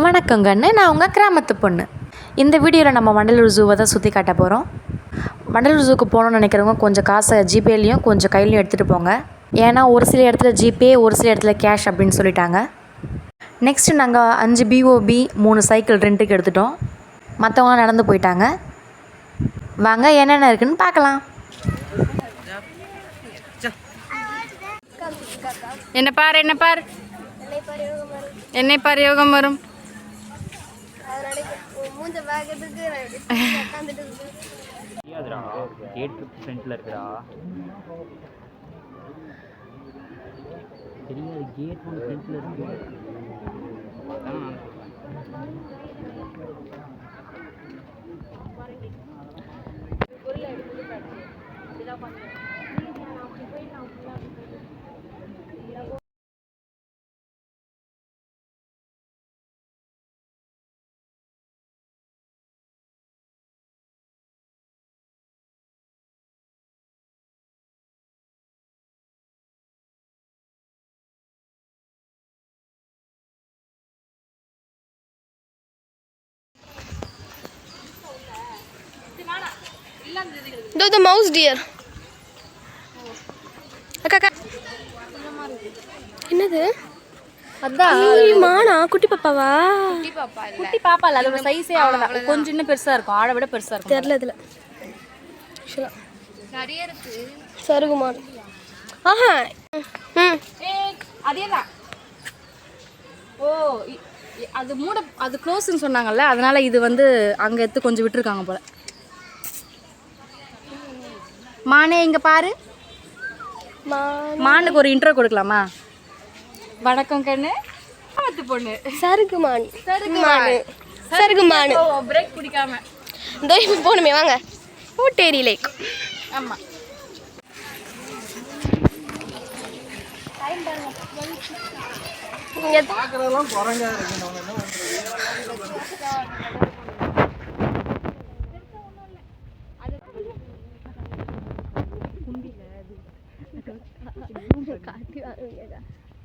வணக்கங்கண்ணு, நான் உங்கள் கிராமத்து பொண்ணு. இந்த வீடியோவில் நம்ம வண்டலூர் ஜூவை தான் சுற்றி காட்ட போகிறோம். வண்டலூர் ஜூக்கு போகணுன்னு நினைக்கிறவங்க கொஞ்சம் காசை ஜிபேலையும் கொஞ்சம் கையிலையும் எடுத்துகிட்டு போங்க. ஏன்னா ஒரு சில இடத்துல ஜிபே, ஒரு சில இடத்துல கேஷ் அப்படின்னு சொல்லிட்டாங்க. நெக்ஸ்ட்டு நாங்கள் 5 BOB 3 சைக்கிள் ரெண்ட்டுக்கு எடுத்துட்டோம். மற்றவங்களாம் நடந்து போயிட்டாங்க. வாங்க என்னென்ன இருக்குதுன்னு பார்க்கலாம். என்ன பார் என்னை பார் யோகம் வரும். ஃப்ரண்ட்ல இருக்குடா தெரியாது கேட் வந்து ஃப்ரண்ட்ல இருக்கு. The mouse deer. அக்கா என்னது? அதான் மானா குட்டி பாப்பாவா? குட்டி பாப்பா இல்ல, அதோட சைஸே அவ்வளவுதான். கொஞ்சம் இன்னும் பெருசா இருக்கும், ஆளை விட பெருசா இருக்கும். தெரியல இதுல நிறைய இருக்கு. சருகுமான். ஆஹா அதேதான். ஓ அது அது க்ளோஸ்ன்னு சொன்னாங்கல்ல, அதனால இது வந்து அங்க எடுத்து கொஞ்சம் விட்டுருக்காங்க போல. மானே இங்க பாரு. மானுக்கு ஒரு இன்ட்ரோ கொடுக்கலாமா? வணக்கம் கண்ணு, கிராமத்து பொண்ணு. சருகுமான். சருகுமான். பிரேக் பிடிக்காம இந்த இப்போ போணுமே வாங்க. ஊட்டேரி லேக். ஆமா. இங்க பார்க்கறதெல்லாம் குரங்கா இருக்கு. நம்ம என்ன பண்றது?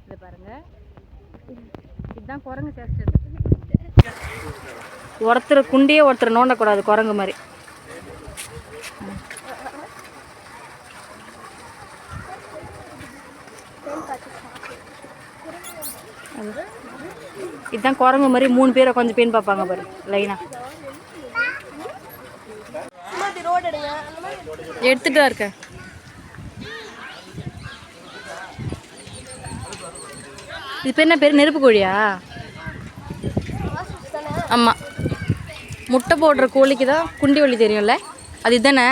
இதை பாருங்க, இதுதான் குரங்கு சேஷ்டை. ஒருத்தர் குண்டியே ஒருத்தர் நோண்டக்கூடாது, குரங்கு மாதிரி. இதுதான் குரங்கு மாதிரி 3 பேரை கொஞ்சம் பேன் பார்ப்பாங்க பாரு லைனா. எடுத்துட்டு தான் இருக்க. இது பேர் என்ன பேர்? நெருப்பு கோழியா? ஆமாம், முட்டை போடுற கோழிக்கு தான் குண்டி வலி தெரியும்ல, அது இதுதானே?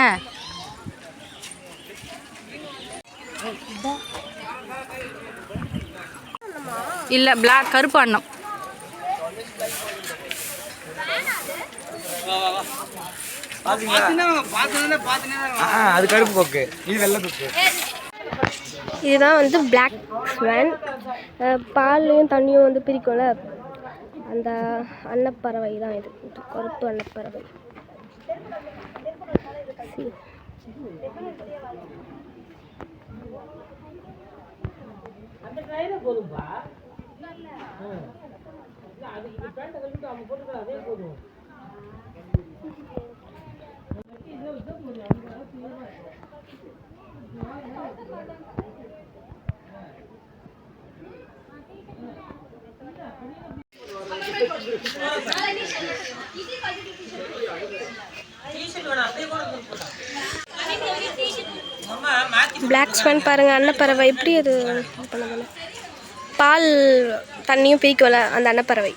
இல்லை, பிளாக் கருப்பு அன்னம். அது கருப்பு கொக்கு, இது வெள்ளை கொக்கு. இதுதான் வந்து பிளாக் ஸ்வான். பாலையும் தண்ணியும் வந்து பிரிக்கும்ல, அந்த அன்னப்பறவை தான் இது. கருப்பு அன்னப்பறவை. பிளாக் ஸ்வான் பாருங்க, அன்னப்பறவை எப்படி அது பண்ணதில்ல. பால் தண்ணியும் பிரிக்கல அந்த அன்னப்பறவை.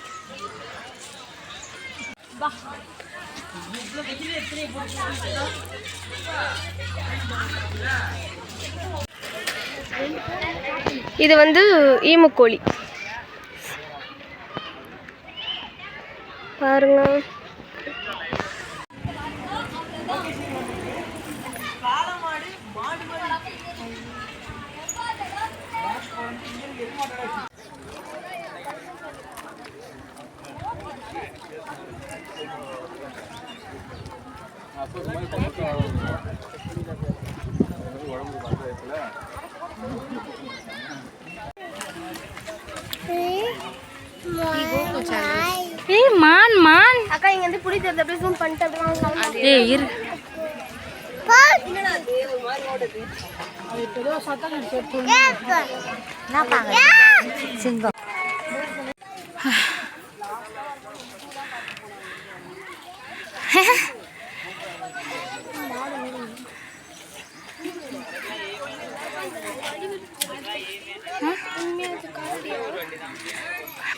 இது வந்து ஈமுக்கோழி பாருங்க. கமான். அக்கா இங்க இருந்து புடி தெரிஞ்ச அப்படியே ஜூம் பண்ணிட்டு அப்படியே ஏய் இரு. சிங்கம்.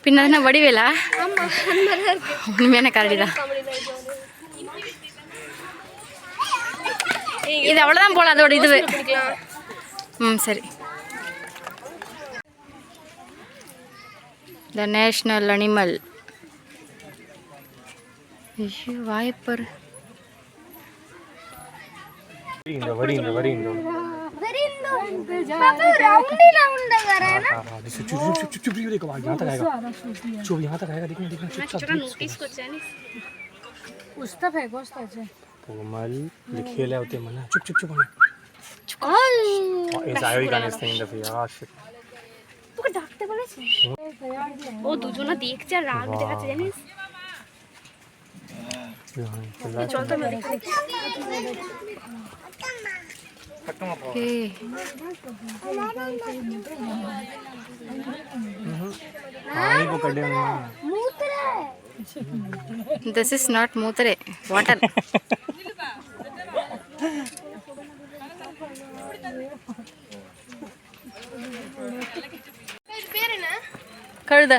பின்ன என்ன வடிவேலா? உண்மையான கரடி தான். இது அவ்வளோதான் போல அதோட இது. சரி. த நேஷ்னல் அனிமல். ஐயோ வாய்ப்பர். खेले होते मना चुप चुप चुप ও দুজনা দেখছে আর রাগ দেখাচ্ছে জানিস চল তো This is not mootre, water. கழுத.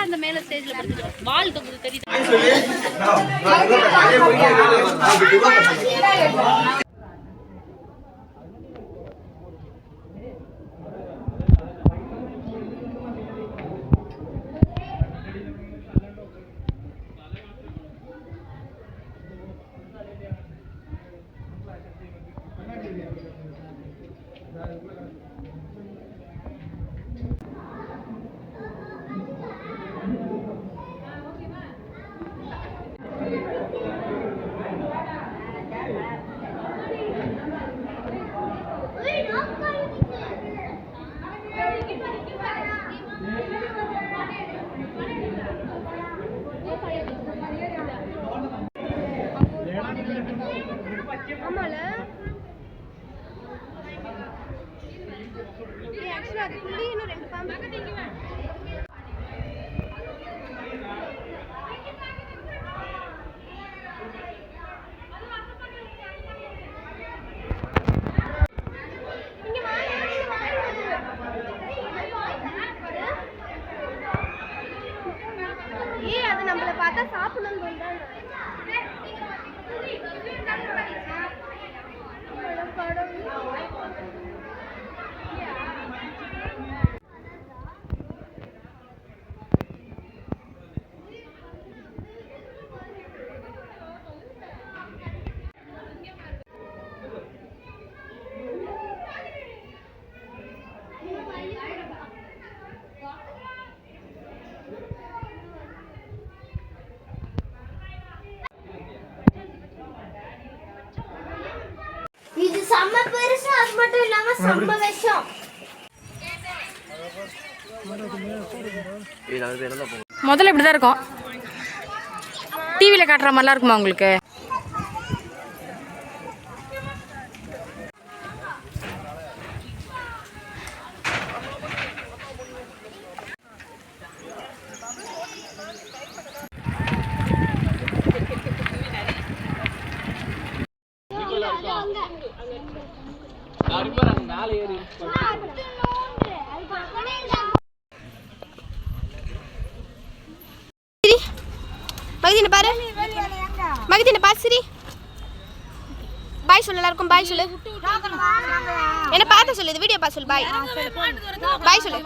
அந்த மேல ஸ்டேஜ்ல படுத்துட்டு வால் தொங்குது தெரியுது. அது நம்மள பார்த்தா சாப்பிடணும் தோணுது. இது செம்ம பெருசு, அது மட்டும் இல்லாம செம்ம விஷம். முதல்ல இப்படி தான் இருக்கும். டிவியில் காட்டுற மாதிரிலாம் இருக்குமா உங்களுக்கு? மகிதின பாரு, மகிதின பாரு சரி. பாய் சொல்லு எல்லாருக்கும், பாய் சொல்லு. என்ன பார்த்து சொல்லு, இது வீடியோ பார்த்து சொல்லு. பாய் பாய் சொல்லு.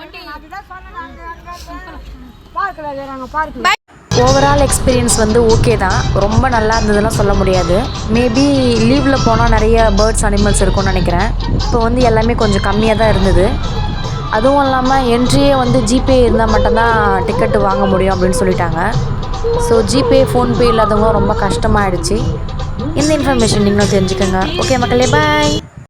பாய். ஓவரால் எக்ஸ்பீரியன்ஸ் வந்து ஓகே தான், ரொம்ப நல்லா இருந்ததுலாம் சொல்ல முடியாது. மேபி லீவில் போனால் நிறைய பேர்ட்ஸ் அனிமல்ஸ் இருக்கும்னு நினைக்கிறேன். இப்போ வந்து எல்லாமே கொஞ்சம் கம்மியாக தான் இருந்தது. அதுவும் இல்லாமல் என்ட்ரியே வந்து ஜிபே இருந்தால் மட்டும்தான் டிக்கெட்டு வாங்க முடியும் அப்படின்னு சொல்லிட்டாங்க. ஸோ ஜிபே ஃபோன்பே இல்லாதவங்க ரொம்ப கஷ்டமாயிடுச்சு. இந்த இன்ஃபர்மேஷன் நீங்களும் தெரிஞ்சுக்கோங்க. ஓகே மக்களே, பாய்.